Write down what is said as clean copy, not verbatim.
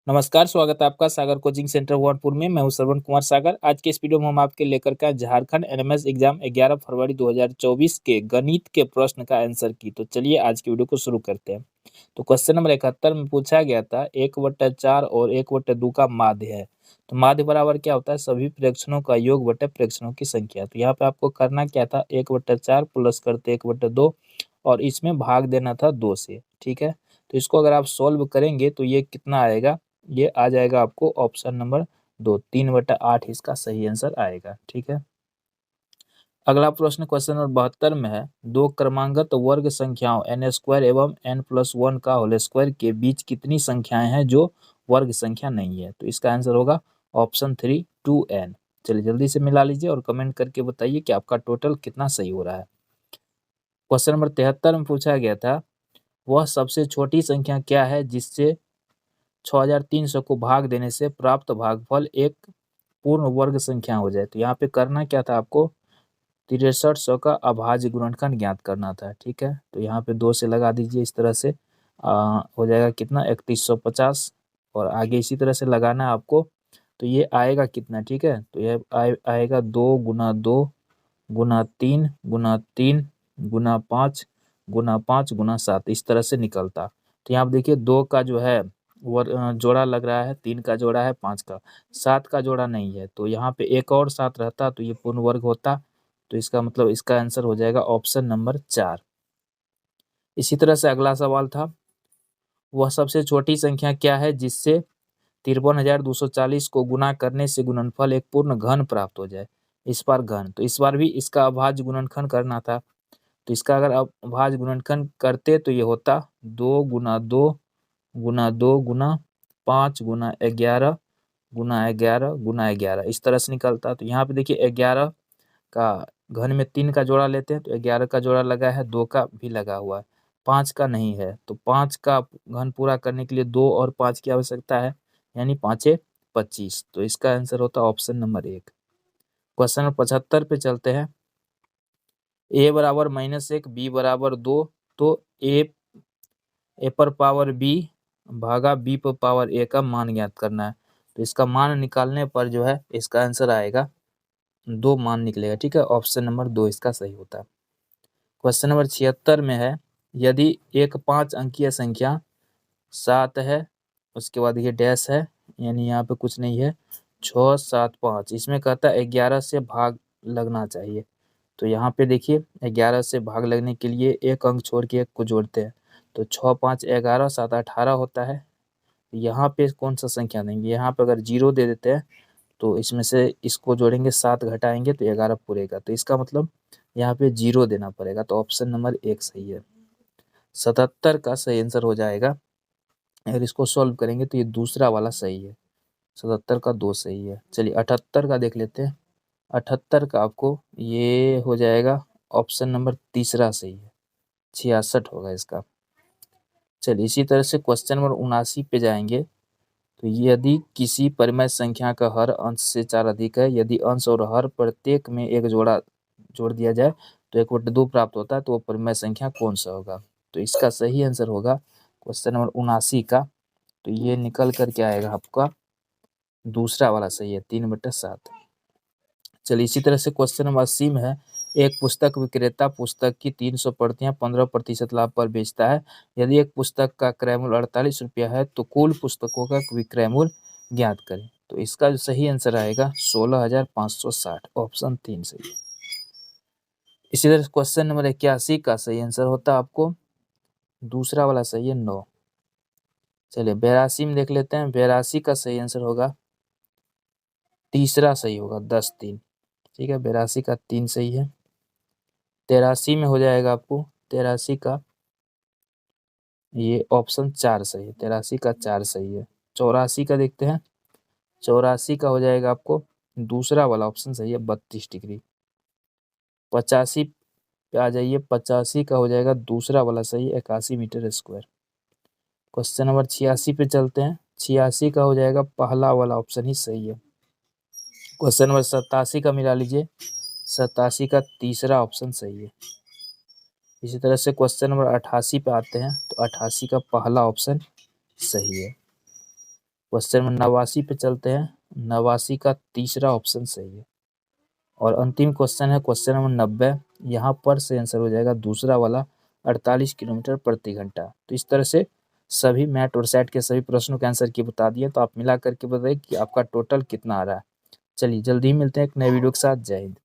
नमस्कार, स्वागत है आपका सागर कोचिंग सेंटर गोरखपुर में। मैं हूं श्रवण कुमार सागर। आज के इस वीडियो में हम आपके लेकर के झारखंड एनएमएस एग्जाम 11 फरवरी 2024 के गणित के प्रश्न का आंसर की। तो चलिए आज की वीडियो को शुरू करते हैं। तो क्वेश्चन नंबर 71 में पूछा गया था 1/4 और 1/2 का माध्य है। तो माध्य बराबर क्या होता है? सभी प्रेक्षणों का योग बटे प्रेक्षणों की संख्या। तो यहाँ पे आपको करना क्या था? 1/4 प्लस करते 1/2 और इसमें भाग देना था 2 से। ठीक है, तो इसको अगर आप सोल्व करेंगे तो ये कितना आएगा? ये आ जाएगा आपको ऑप्शन नंबर 2, 3/8 इसका सही आंसर आएगा। ठीक है, अगला प्रश्न क्वेश्चन नंबर 72 में है, दो क्रमांगत वर्ग संख्याओं n² एवं n+1 का होल स्क्वायर के बीच कितनी संख्याएं हैं जो वर्ग संख्या नहीं है? तो इसका आंसर होगा ऑप्शन 3, 2n। चलिए जल्दी से मिला लीजिए और कमेंट करके बताइए कि आपका टोटल कितना सही हो रहा है। क्वेश्चन नंबर 73 में पूछा गया था, वह सबसे छोटी संख्या क्या है जिससे 6300 को भाग देने से प्राप्त भागफल एक पूर्ण वर्ग संख्या हो जाए? तो यहाँ पे करना क्या था आपको? 6300 का अभाज्य गुणनखंड ज्ञात करना था। ठीक है, तो यहाँ पे 2 से लगा दीजिए। इस तरह से हो जाएगा कितना? 3150 और आगे इसी तरह से लगाना है आपको। तो ये आएगा कितना? ठीक है, तो ये आएगा 2 गुना 2 गुना 3 गुना 3 गुना 5 गुना 5 गुना 7, इस तरह से निकलता। तो यहाँ पे देखिए 2 का जो है जोड़ा लग रहा है, 3 का जोड़ा है, 5 का, 7 का जोड़ा नहीं है। तो यहाँ पे एक और 7 रहता तो ये पूर्ण वर्ग होता। तो इसका मतलब इसका आंसर हो जाएगा ऑप्शन नंबर 4। इसी तरह से अगला सवाल था, वह सबसे छोटी संख्या क्या है जिससे 53,240 को गुना करने से गुणनफल एक पूर्ण घन प्राप्त हो जाए? इस बार घन, तो इस बार भी इसका अभाज्य गुणनखंड करना था। तो इसका अगर आप अभाज्य गुणनखंड करते तो ये होता 2 गुना 2 गुना 2 गुना 5 गुना 11 गुना 11 गुना 11, इस तरह से निकलता। तो यहाँ पे देखिए 11 का घन में 3 का जोड़ा लेते हैं तो 11 का जोड़ा लगा है, 2 का भी लगा हुआ है, 5 का नहीं है। तो 5 का घन पूरा करने के लिए 2 और 5 की आवश्यकता है, यानी 5 25। तो इसका आंसर होता है ऑप्शन नंबर 1। क्वेश्चन नंबर 75 पे चलते हैं। a बराबर -1 b बराबर 2, तो a पर पावर b भागा b पर पावर a का मान ज्ञात करना है। तो इसका मान निकालने पर जो है इसका आंसर आएगा 2 मान निकलेगा। ठीक है, ऑप्शन नंबर 2 इसका सही होता है। क्वेश्चन नंबर 76 में है, यदि एक 5 अंकीय संख्या 7 है, उसके बाद ये डैश है, यानी यहाँ पे कुछ नहीं है, 6 7 5, इसमें कहता है 11 से भाग लगना चाहिए। तो यहाँ पे देखिए 11 से भाग लगने के लिए एक अंक छोड़ के एक को जोड़ते हैं। तो 6 5 11 7 18 होता है। यहाँ पे कौन सा संख्या देंगे? यहाँ पे अगर 0 दे देते हैं तो इसमें से इसको जोड़ेंगे, 7 घटाएंगे तो 11 पूरेगा। तो इसका मतलब यहाँ पे 0 देना पड़ेगा। तो ऑप्शन नंबर 1 सही है। 77 का सही आंसर हो जाएगा। अगर इसको सॉल्व करेंगे तो ये दूसरा वाला सही है, 77 का 2 सही है। चलिए 78 का देख लेते हैं। 78 का आपको ये हो जाएगा ऑप्शन नंबर तीसरा सही है, 66 होगा इसका। चलिए इसी तरह से क्वेश्चन नंबर 79 पे जाएंगे। तो यदि किसी परिमेय संख्या का हर अंश से 4 अधिक है, यदि अंश और हर प्रत्येक में एक जोड़ा जोड़ दिया जाए तो 1/2 प्राप्त होता है, तो वो परिमेय संख्या कौन सा होगा? तो इसका सही आंसर होगा क्वेश्चन नंबर 79 का। तो ये निकल कर क्या आएगा आपका? दूसरा वाला सही है, 3/7। चलिए इसी तरह से क्वेश्चन नंबर 80 में है, एक पुस्तक विक्रेता पुस्तक की 300 प्रतियां 15% लाभ पर बेचता है। यदि एक पुस्तक का क्रय मूल्य 48 रुपया है तो कुल पुस्तकों का विक्रय मूल्य ज्ञात करें। तो इसका जो सही आंसर आएगा 16,560, ऑप्शन 3 सही है। इसी तरह क्वेश्चन नंबर 81 का सही आंसर होता है आपको दूसरा वाला सही है, 9। चलिए 82 में देख लेते हैं। 82 का सही आंसर होगा तीसरा सही होगा, 10 3। ठीक है, 82 का 3 सही है। 83 में हो जाएगा आपको 83 का ये ऑप्शन 4 सही है, 83 का 4 सही है। 84 का देखते हैं। 84 का हो जाएगा आपको दूसरा वाला ऑप्शन सही है, 32 डिग्री। 85 पे आ जाइए। 85 का हो जाएगा दूसरा वाला सही है, 81 मीटर स्क्वायर। क्वेश्चन नंबर 86 पे चलते हैं। 86 का हो जाएगा पहला वाला ऑप्शन ही सही है। क्वेश्चन नंबर 87 का मिला लीजिए। 87 का तीसरा ऑप्शन सही है। इसी तरह से क्वेश्चन नंबर 88 पे आते हैं। तो 88 का पहला ऑप्शन सही है। क्वेश्चन नंबर 89 पे चलते हैं। 89 का तीसरा ऑप्शन सही है। और अंतिम क्वेश्चन है क्वेश्चन नंबर 90। यहाँ पर से आंसर हो जाएगा दूसरा वाला 48 किलोमीटर प्रति घंटा। तो इस तरह से सभी मैट और सेट के सभी प्रश्नों के आंसर की बता दिए। तो आप मिला करके बताइए कि आपका टोटल कितना आ रहा है। चलिए जल्दी ही मिलते हैं एक नए वीडियो के साथ। जय हिंद।